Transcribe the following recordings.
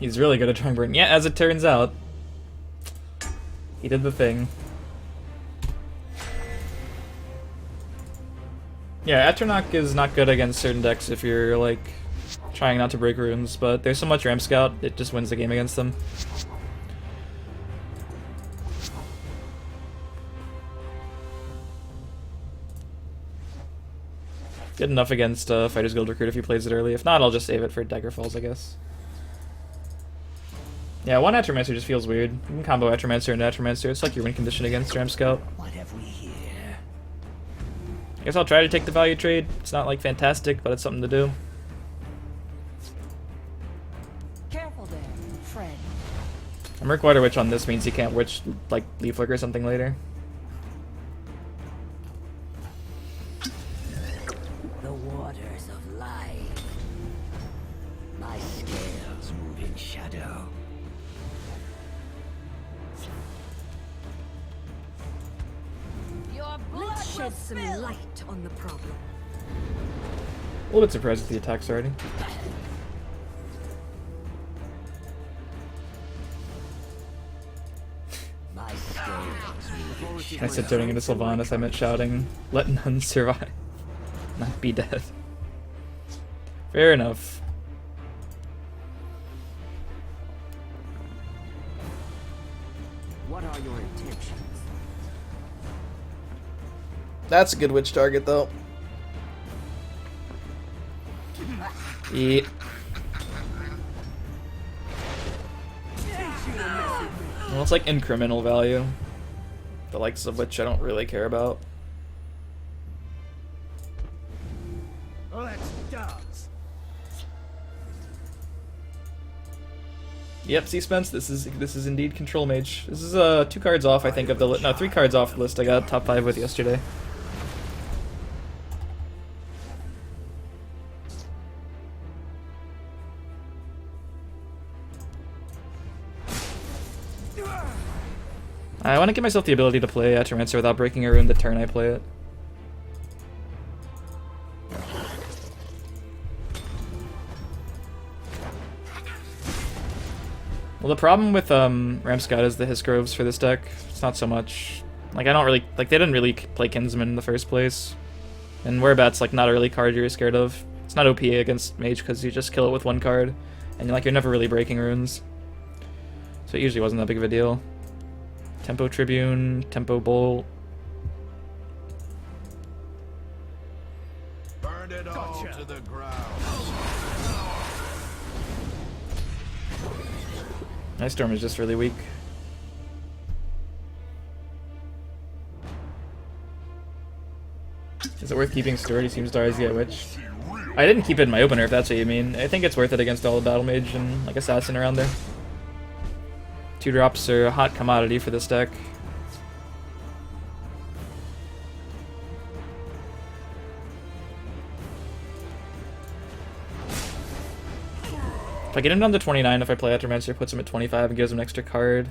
He's really good at drawing burn. Yeah, as it turns out. He did the thing. Yeah, Atronach is not good against certain decks if you're, like, trying not to break runes, but there's so much Ramp Scout, it just wins the game against them. Good enough against Fighter's Guild Recruit if he plays it early. If not, I'll just save it for Dagger Falls, I guess. Yeah, one Atromancer just feels weird. You can combo Atromancer and Atromancer. It's like your win condition against Ramp Scout. What have we here? I guess I'll try to take the value trade. It's not like fantastic, but it's something to do. Careful there, friend. A Merc Water Witch on this means he can't witch like Leaf Flicker or something later. The waters of life. My scales move in shadow. Your blood Let's shed some light on the problem. A little bit surprised with the attacks already. My scales move in I said turning into Sylvanas, I meant shouting, "Let none survive, not be dead." Fair enough. What are your intentions? That's a good witch target, though. Eat. Well, it's like incremental value, the likes of which I don't really care about. Let's dance. Yep, see Spence, this is indeed Control Mage. This is 2 cards off, I think, of the no, 3 cards off the list I got top 5 with yesterday. I want to give myself the ability to play Atromancer without breaking a rune the turn I play it. Well, the problem with Ramp Scout is the Hiss Groves for this deck. It's not so much... Like, I don't really... Like, they didn't really play Kinsman in the first place. And Whereabouts, like, not a really card you're scared of. It's not OP against Mage because you just kill it with 1 card. And, like, you're never really breaking runes. So it usually wasn't that big of a deal. Tempo Tribune, Tempo Bolt. Burned it all to the ground. Ice Storm is just really weak. Is it worth keeping Steward? He seems to always get witched. I didn't keep it in my opener, if that's what you mean. I think it's worth it against all the Battle Mage and like Assassin around there. 2 drops are a hot commodity for this deck. If I get him down to 29, if I play Atromancer, puts him at 25 and gives him an extra card.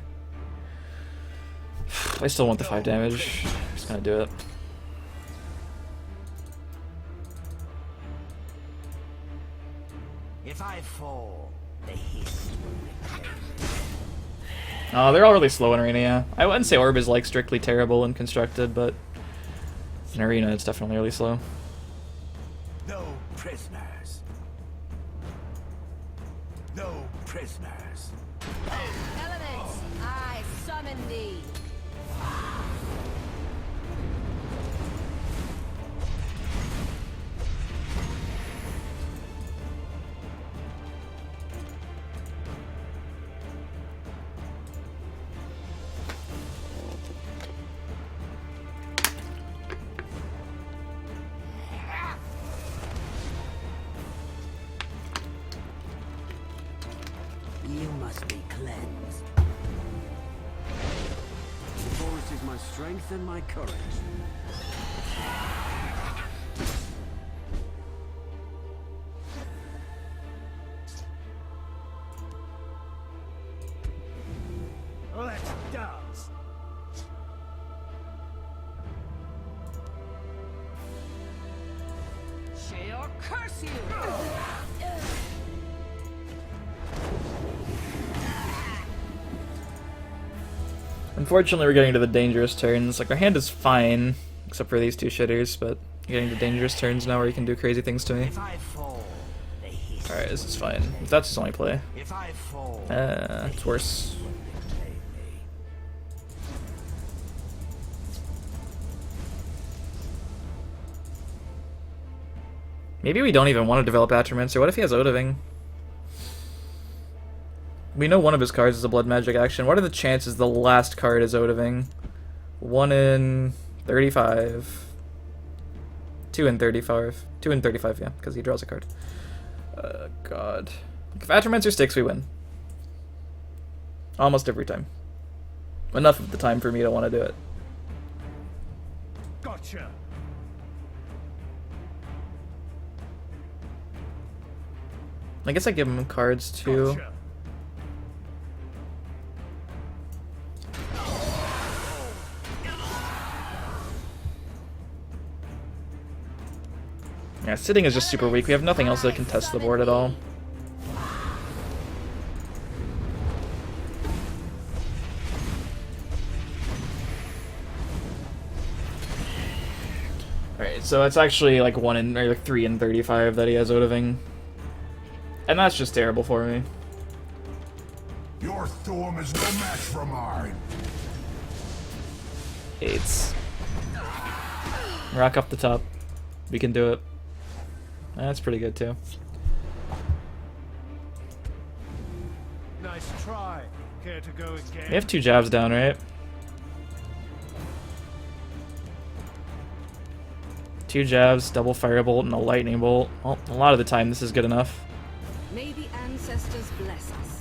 I still want the 5 damage. Just gonna do it. If I fall, the hiss will return. Oh, they're all really slow in Arena, yeah. I wouldn't say Orb is like strictly terrible and constructed, but in Arena it's definitely really slow. No prisoners. No prisoners. Elements, I summon thee. You must be cleansed. The forest is my strength and my courage. Let's dance. She'll curse you. Unfortunately, we're getting to the dangerous turns. Like, our hand is fine, except for these two shitters, but getting to dangerous turns now where you can do crazy things to me. If I fall, they hiss. Alright, this is fine. If that's his only play. If I fall, It's worse. Maybe we don't even want to develop Atromancer. What if he has Odoving? We know one of his cards is a Blood Magic action. What are the chances the last card is Odoving? 1 in 35. 2 in 35. 2 in 35, yeah, because he draws a card. God. If Atromancer sticks, we win. Almost every time. Enough of the time for me to want to do it. Gotcha. I guess I give him cards too. Gotcha. Yeah, sitting is just super weak. We have nothing else that can test the board at all. Alright, so it's actually like 1 in, or like 3 in 35 that he has Odoving. And that's just terrible for me. Your storm is no match for mine. 8s. Rock up the top. We can do it. That's pretty good too. Nice try. Care to go again? We have 2 jabs down, right? 2 jabs, double firebolt, and a lightning bolt. Well, a lot of the time this is good enough. May the ancestors bless us.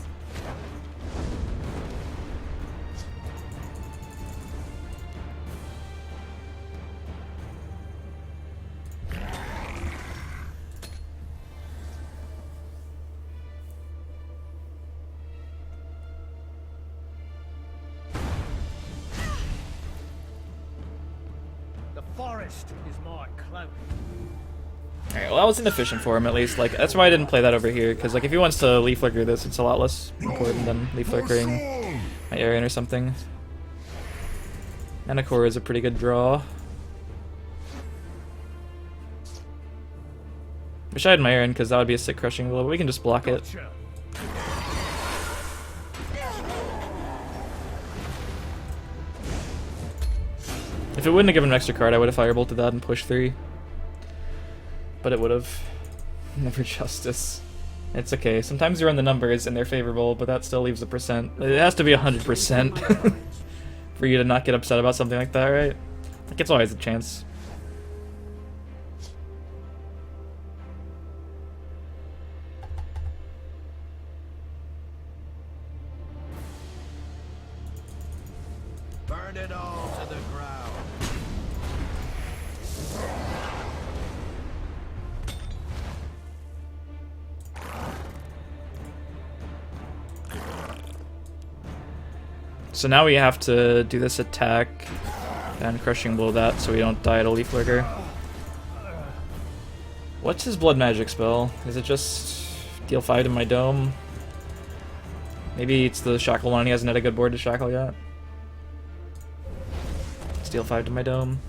The forest is my cloak. Alright, well that was inefficient for him at least. Like, that's why I didn't play that over here, because like if he wants to Leaf Flicker this, it's a lot less important than Leaf Flickering my Aaron or something. Anakor is a pretty good draw. Wish I had my Aaron, because that would be a sick crushing blow, but we can just block it. Gotcha. If it wouldn't have given an extra card, I would have firebolted that and pushed 3. But it would have. Never justice. It's okay. Sometimes you run the numbers and they're favorable, but that still leaves a percent. It has to be 100% for you to not get upset about something like that, right? Like, it's always a chance. Burn it all to the ground. So now we have to do this attack and crushing blow that so we don't die to Leaf Flicker. What's his blood magic spell? Is it just deal 5 to my dome? Maybe it's the shackle one. He hasn't had a good board to shackle yet. Steal 5 to my dome.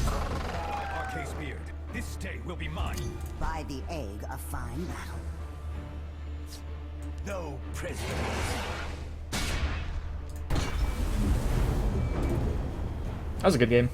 Arcase beard. This day will be mine. by the egg a fine battle. No prisoners. That was a good game.